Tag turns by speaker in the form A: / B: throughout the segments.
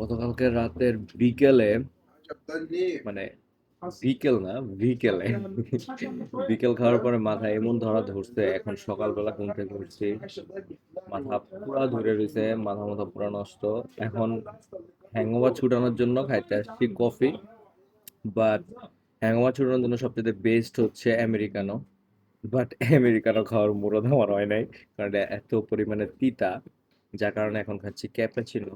A: গতকালকে রাতের বিকেলে, মানে বিকেল না, বিকেলে বিকেল খাওয়ার পরে মাথা এমন ধরা ধরছে, এখন সকালবেলা ঘুম থেকে উঠছি, মাথা পুরা ধরে রয়েছে, মাথা মাথা পুরা নষ্ট। এখন হ্যাংওভার ছুটানোর জন্য খাইতে আসছি কফি। বাট হ্যাংওভার ছুটানোর জন্য সবচেয়ে বেস্ট হচ্ছে আমেরিকানো। বাট আমেরিকানো খাওয়ার মুরদ আমার হয় নাই, কারণ এটা এত পরিমাণে তিতা, যার কারণে এখন খাচ্ছি ক্যাপাচিনো।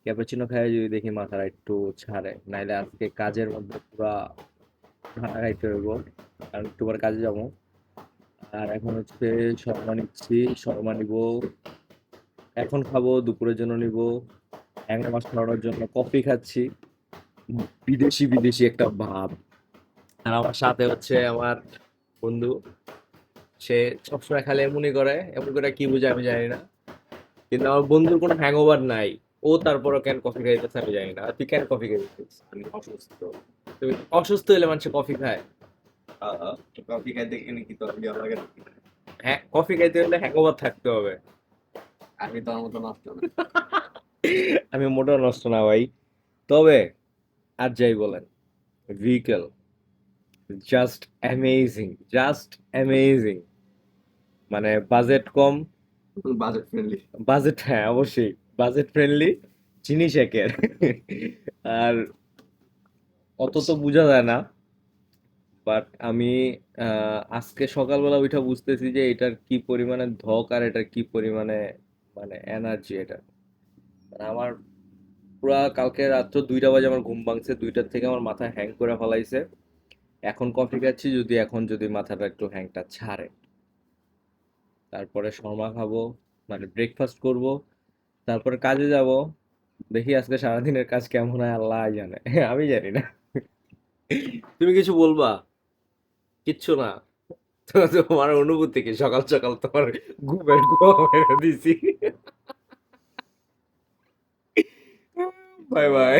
A: ক্যাপাচিনো খাই যদি দেখি মাথাটা একটু ছাড়ে, নাইলে আজকে কাজের মধ্যে পুরা ঠান্ডা খাইতে হইব, কারণ একটু পরে কাজে যাবো। আর এখন হচ্ছে শর্মা নিচ্ছি, শর্মা নিব, এখন খাবো, দুপুরের জন্য নিব, এক মাস খাওয়ানোর জন্য কফি খাচ্ছি, বিদেশি বিদেশি একটা ভাব। আর আমার সাথে হচ্ছে আমার বন্ধু, সে সবসময় খালি এমনই করে, এমন করে কি বুঝে আমি জানি না, কিন্তু আমার বন্ধুর কোনো হ্যাংওভার নাই। ও তারপরও কেন কফি খাইতেছে আমি জানি না। আর তুই কেন কফি খাইতেছিস?
B: আমি অসুস্থ।
A: তুমি অসুস্থ হলে মানুষ কফি খায়?
B: কফি খাইতে গেলে কি তোর বিয়ে লাগে নাকি?
A: হ্যাঁ, কফি খাইতে হলে হ্যাংওভার থাকতে হবে।
B: আমি তোর মতো নষ্ট না।
A: আমি মোটেও নষ্ট না ভাই। তবে আর যাই বলেন, vehicle just amazing, just amazing. মানে বাজেট কম,
B: বাজেট ফ্রেন্ডলি।
A: বাজেট, হ্যাঁ অবশ্যই বাজেট ফ্রেন্ডলি, জিনিস একের। আর অত তো বোঝা যায় না, বাট আমি আজকে সকালবেলা উঠে বুঝতেছি যে এটার কি পরিমাণে ধক, আর এটার কি পরিমাণে মানে এনার্জি এটা। মানে আমার পুরা কালকে রাত্র 2টা বাজে আমার ঘুম ভাঙছে, 2টার থেকে আমার মাথা হ্যাং করে ফেলাইছে। এখন কফি খাচ্ছি, যদি এখন যদি মাথাটা একটু হ্যাংটা ছাড়ে, তারপরে শর্মা খাবো, মানে ব্রেকফাস্ট করব, তারপরে কাজে যাব। দেখি আজকে সারাদিনের কাজ কেমন হয় আল্লাহ জানে। আমি জানি না। তুমি কিছু বলবা? কিচ্ছু না? তো তোমার অনুভূতি কি সকাল সকাল তোমার ঘুমের ঘুম মেরে দিছি? Bye bye.